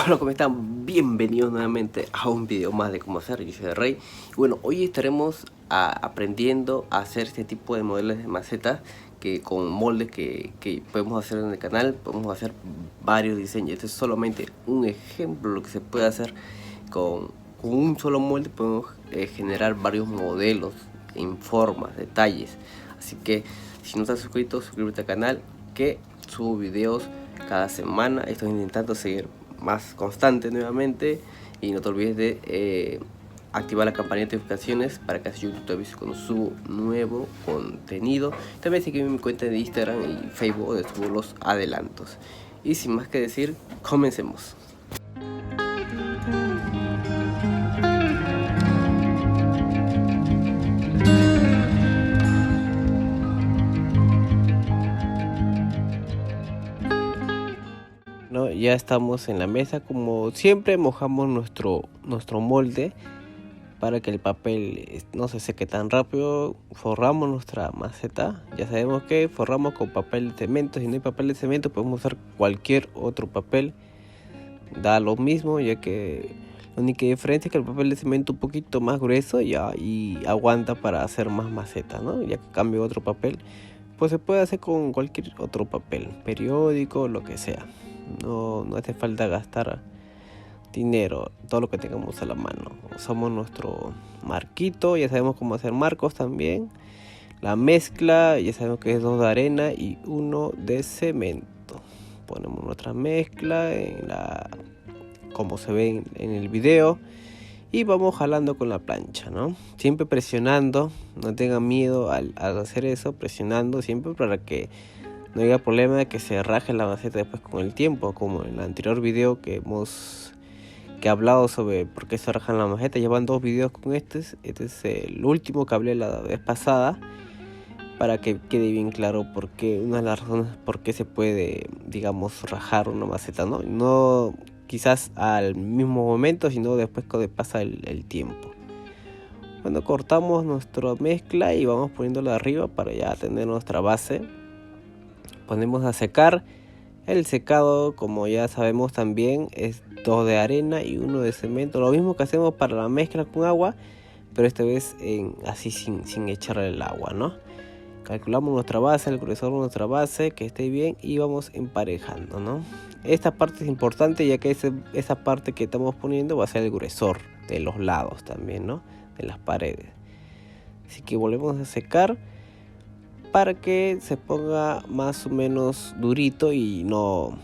Hola, ¿cómo están? Bienvenidos nuevamente a un video más de cómo hacer. Yo soy el Rey. Y bueno, hoy estaremos aprendiendo a hacer este tipo de modelos de macetas que con moldes que podemos hacer en el canal. Podemos hacer varios diseños. Este es solamente un ejemplo de lo que se puede hacer con un solo molde. Podemos generar varios modelos en formas, detalles. Así que si no estás suscrito, suscríbete al canal, que subo videos cada semana. Estoy intentando seguir más constante nuevamente, y no te olvides de activar la campanita de notificaciones para que así YouTube te avise cuando subo nuevo contenido. También sígueme en mi cuenta de Instagram y Facebook, donde subo los adelantos. Y sin más que decir, comencemos. ¿No? Ya estamos en la mesa. Como siempre, mojamos nuestro molde para que el papel no se seque tan rápido. Forramos nuestra maceta. Ya sabemos que forramos con papel de cemento. Si no hay papel de cemento, podemos usar cualquier otro papel, da lo mismo, ya que la única diferencia es que el papel de cemento es un poquito más grueso y aguanta para hacer más macetas, ¿no? Ya que cambio otro papel, pues se puede hacer con cualquier otro papel, periódico, lo que sea. No hace falta gastar dinero, todo lo que tengamos a la mano. Usamos nuestro marquito, ya sabemos cómo hacer marcos también. La mezcla, ya sabemos que es 2 de arena y 1 de cemento. Ponemos nuestra mezcla como se ve en el video, y vamos jalando con la plancha, ¿no? Siempre presionando, no tengan miedo al hacer eso, presionando siempre para que no haya problema de que se raje la maceta después con el tiempo, como en el anterior video que he hablado sobre por qué se rajan la maceta. Llevan 2 videos con este es el último que hablé la vez pasada, para que quede bien claro por qué, una de las razones por qué se puede, digamos, rajar una maceta, ¿no? No quizás al mismo momento, sino después que pasa el tiempo. Bueno, cortamos nuestra mezcla y vamos poniéndola arriba para ya tener nuestra base. Ponemos a secar. El secado, como ya sabemos también, es 2 de arena y 1 de cemento. Lo mismo que hacemos para la mezcla con agua, pero esta vez así sin echarle el agua, ¿no? Calculamos nuestra base, el gruesor de nuestra base, que esté bien, y vamos emparejando, ¿no? Esta parte es importante, ya que esa parte que estamos poniendo va a ser el gruesor de los lados también, ¿no? De las paredes. Así que volvemos a secar para que se ponga más o menos durito y no,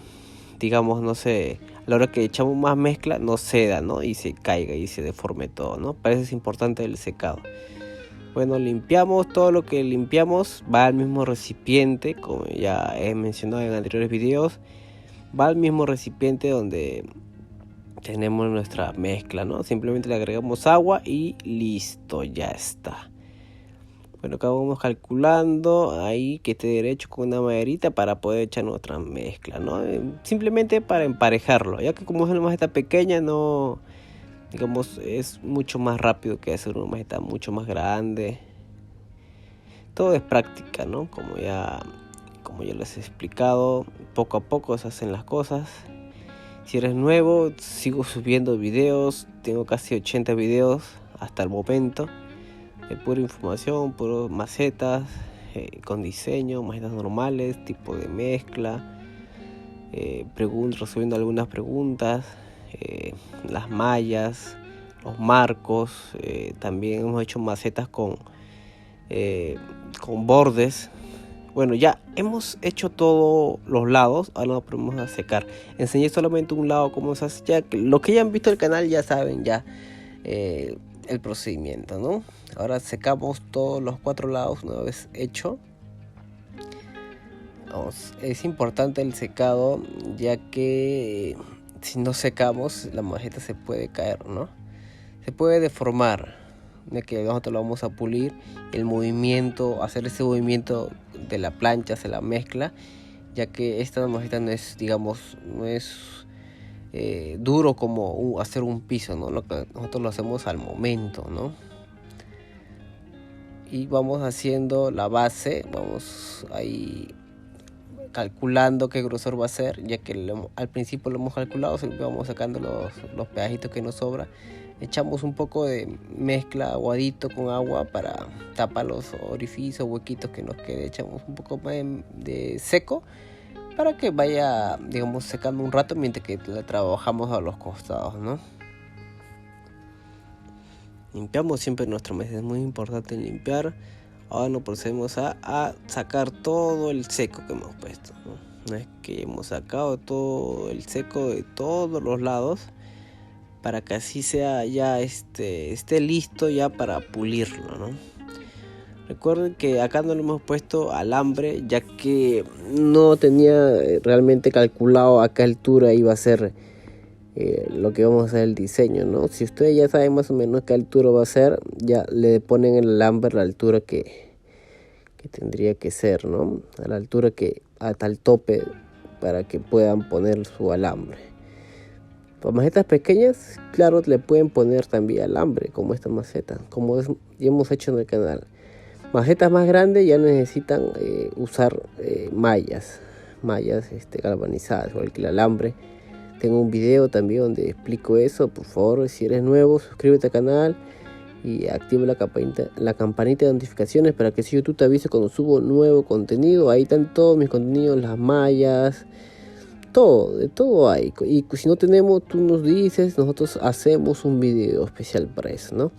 digamos, no sé, a la hora que echamos más mezcla no ceda, ¿no? Y se caiga y se deforme todo, ¿no? Para eso es importante el secado. Bueno, limpiamos. Todo lo que limpiamos va al mismo recipiente, como ya he mencionado en anteriores videos. Va al mismo recipiente donde tenemos nuestra mezcla, ¿no? Simplemente le agregamos agua y listo, ya está. Bueno, acá vamos calculando ahí que esté derecho con una maderita para poder echar nuestra mezcla, ¿no? Simplemente para emparejarlo, ya que como es una maceta pequeña, no, digamos, es mucho más rápido que hacer una maceta mucho más grande. Todo es práctica, ¿no? Como ya les he explicado, poco a poco se hacen las cosas. Si eres nuevo, sigo subiendo videos. Tengo casi 80 videos hasta el momento, de pura información, puras macetas, con diseño, macetas normales, tipo de mezcla, resubiendo algunas preguntas, las mallas, los marcos. También hemos hecho macetas con bordes. Bueno, ya hemos hecho todos los lados. Ahora nos ponemos a secar. Enseñé solamente un lado cómo se hace. Ya los que ya han visto el canal ya saben ya el procedimiento, ¿no? Ahora secamos todos los 4 lados una vez hecho. Es importante el secado, ya que si no secamos, la maceta se puede caer, ¿no? Se puede deformar, ya que nosotros lo vamos a pulir. El movimiento, hacer ese movimiento de la plancha hacia la mezcla, ya que esta maceta no es, digamos, no es duro como hacer un piso, ¿no? Nosotros lo hacemos al momento, ¿no? Y vamos haciendo la base, vamos ahí calculando qué grosor va a ser, ya que al principio lo hemos calculado, siempre vamos sacando los pedajitos que nos sobra. Echamos un poco de mezcla aguadito con agua para tapar los orificios, huequitos que nos quede. Echamos un poco de seco para que vaya, digamos, secando un rato mientras que la trabajamos a los costados, ¿no? Limpiamos siempre nuestra mesa, es muy importante limpiar. Ahora nos procedemos a sacar todo el seco que hemos puesto, ¿no? No es que hemos sacado todo el seco de todos los lados para que así sea ya esté listo ya para pulirlo, ¿no? Recuerden que acá no le hemos puesto alambre, ya que no tenía realmente calculado a qué altura iba a ser lo que vamos a hacer el diseño, ¿no? Si ustedes ya saben más o menos qué altura va a ser, ya le ponen el alambre a la altura que tendría que ser, ¿no? A la altura hasta el tope, para que puedan poner su alambre. Para macetas pequeñas, claro, le pueden poner también alambre, como esta maceta, como ya hemos hecho en el canal. Macetas más grandes ya necesitan usar mallas galvanizadas, igual que el alambre. Tengo un video también donde explico eso. Por favor, si eres nuevo, suscríbete al canal y activa la campanita de notificaciones para que si YouTube te avise cuando subo nuevo contenido. Ahí están todos mis contenidos, las mallas, de todo hay. Y si no tenemos, tú nos dices, nosotros hacemos un video especial para eso, ¿no?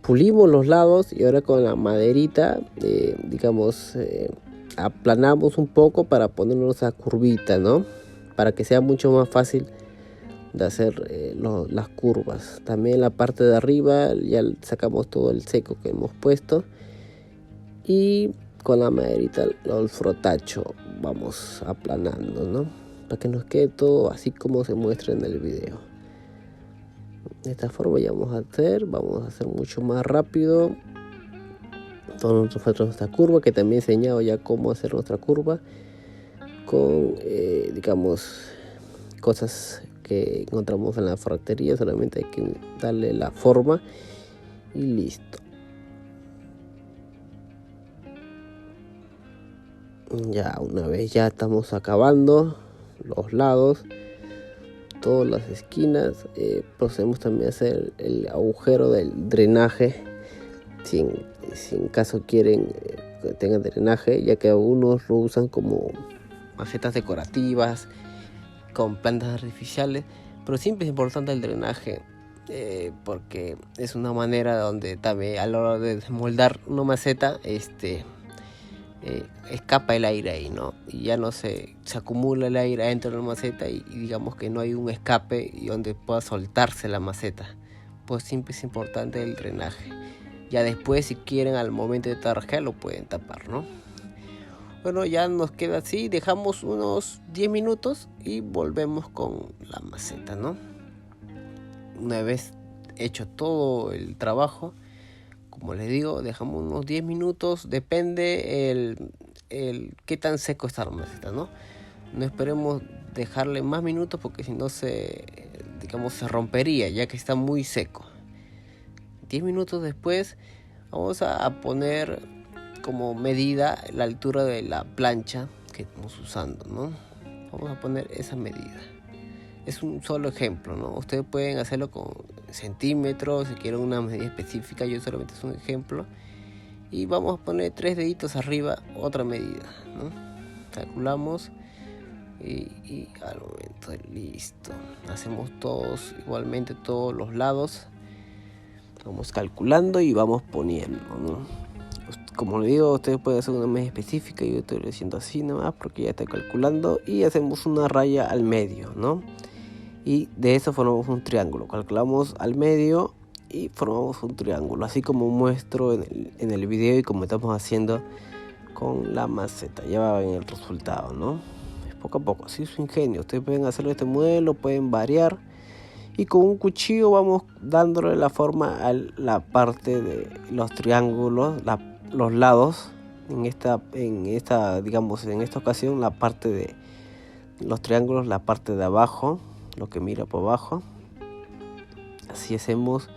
Pulimos los lados y ahora con la maderita, aplanamos un poco para ponernos esa curvita, ¿no? Para que sea mucho más fácil de hacer las curvas. También la parte de arriba ya sacamos todo el seco que hemos puesto y con la maderita, el frotacho, vamos aplanando, ¿no? Para que nos quede todo así como se muestra en el video. De esta forma ya vamos a hacer mucho más rápido toda nuestra curva, que también he enseñado ya cómo hacer nuestra curva con cosas que encontramos en la ferretería. Solamente hay que darle la forma y listo. Ya una vez ya estamos acabando los lados, todas las esquinas, procedemos también a hacer el agujero del drenaje, si en caso quieren que tenga drenaje, ya que algunos lo usan como macetas decorativas con plantas artificiales, pero siempre es importante el drenaje, porque es una manera donde también a la hora de desmoldar una maceta escapa el aire ahí, ¿no? Y ya no se acumula el aire dentro de la maceta y digamos que no hay un escape y donde pueda soltarse la maceta. Pues siempre es importante el drenaje. Ya después, si quieren, al momento de trabajar lo pueden tapar, ¿no? Bueno, ya nos queda así, dejamos unos 10 minutos y volvemos con la maceta, ¿no? Una vez hecho todo el trabajo, como les digo, dejamos unos 10 minutos, depende el qué tan seco está la maceta, ¿no? No esperemos dejarle más minutos porque si no se rompería, ya que está muy seco. 10 minutos después vamos a poner como medida la altura de la plancha que estamos usando, ¿no? Vamos a poner esa medida. Es un solo ejemplo, ¿no? Ustedes pueden hacerlo con centímetros, si quieren una medida específica, yo solamente es un ejemplo. Y vamos a poner 3 deditos arriba, otra medida, ¿no? Calculamos y al momento listo. Hacemos igualmente todos los lados. Vamos calculando y vamos poniendo, ¿no? Como les digo, ustedes pueden hacer una medida específica, yo estoy haciendo así nomás porque ya estoy calculando, y hacemos una raya al medio, ¿no? Y de eso formamos un triángulo. Calculamos al medio y formamos un triángulo, así como muestro en el video y como estamos haciendo con la maceta. Ya va en el resultado, ¿no? Es poco a poco, así es su ingenio. Ustedes pueden hacerlo de este modelo, pueden variar. Y con un cuchillo vamos dándole la forma a la parte de los triángulos, los lados. En esta ocasión, la parte de los triángulos, la parte de abajo, lo que mira por abajo. Así hacemos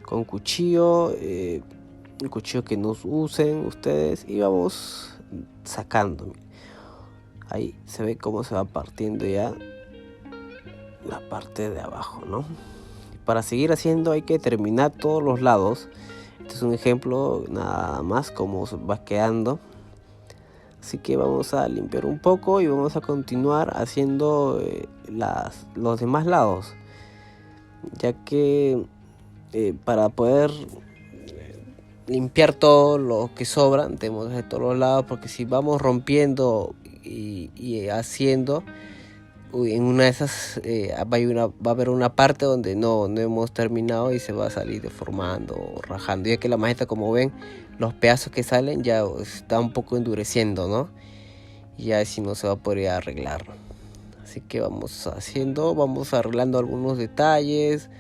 con cuchillo, el cuchillo que nos usen ustedes, y vamos sacando. Ahí se ve cómo se va partiendo ya la parte de abajo, ¿no? Para seguir haciendo hay que terminar todos los lados. Este es un ejemplo nada más cómo va quedando. Así que vamos a limpiar un poco y vamos a continuar haciendo los demás lados, ya que para poder limpiar todo lo que sobra tenemos que hacer todos los lados, porque si vamos rompiendo y haciendo, en una de esas va a haber una parte donde no hemos terminado y se va a salir deformando o rajando, ya que la maceta, como ven, los pedazos que salen ya está un poco endureciendo, ¿no? Y ya si no se va a poder arreglar. Así que vamos arreglando algunos detalles,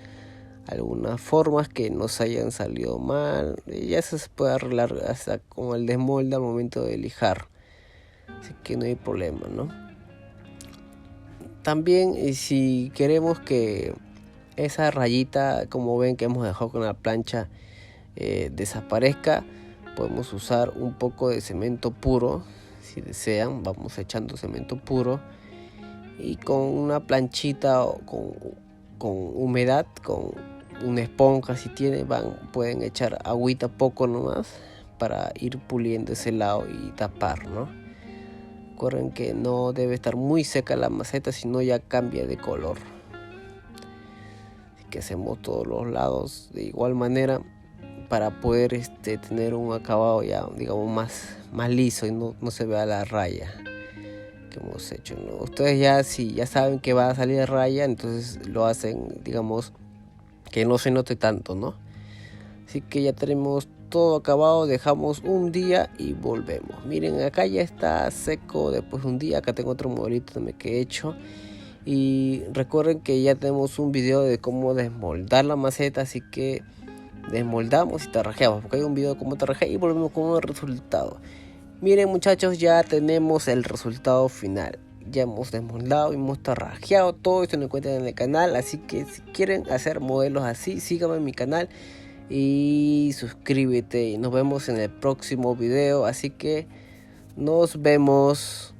algunas formas que nos hayan salido mal, y ya se puede arreglar hasta con el desmolde al momento de lijar, así que no hay problema, ¿no? También si queremos que esa rayita, como ven que hemos dejado con la plancha, desaparezca, podemos usar un poco de cemento puro. Si desean, vamos echando cemento puro y con una planchita o con humedad, con una esponja si tienen, pueden echar agüita poco nomás para ir puliendo ese lado y tapar, ¿no? Recuerden que no debe estar muy seca la maceta, sino ya cambia de color. Así que hacemos todos los lados de igual manera para poder tener un acabado ya, digamos, más liso y no se vea la raya que hemos hecho, ¿no? Ustedes si ya saben que va a salir raya, entonces lo hacen, digamos, que no se note tanto, ¿no? Así que ya tenemos todo acabado, dejamos un día y volvemos. Miren, acá ya está seco después de un día. Acá tengo otro modelito también que he hecho. Y recuerden que ya tenemos un video de cómo desmoldar la maceta, así que desmoldamos y tarrajeamos, porque hay un video de cómo tarrajear y volvemos con el resultado. Miren, muchachos, ya tenemos el resultado final. Ya hemos desmoldado y hemos tarrajeado. Todo esto lo encuentran en el canal, así que si quieren hacer modelos así, síganme en mi canal y suscríbete, y nos vemos en el próximo video. Así que nos vemos.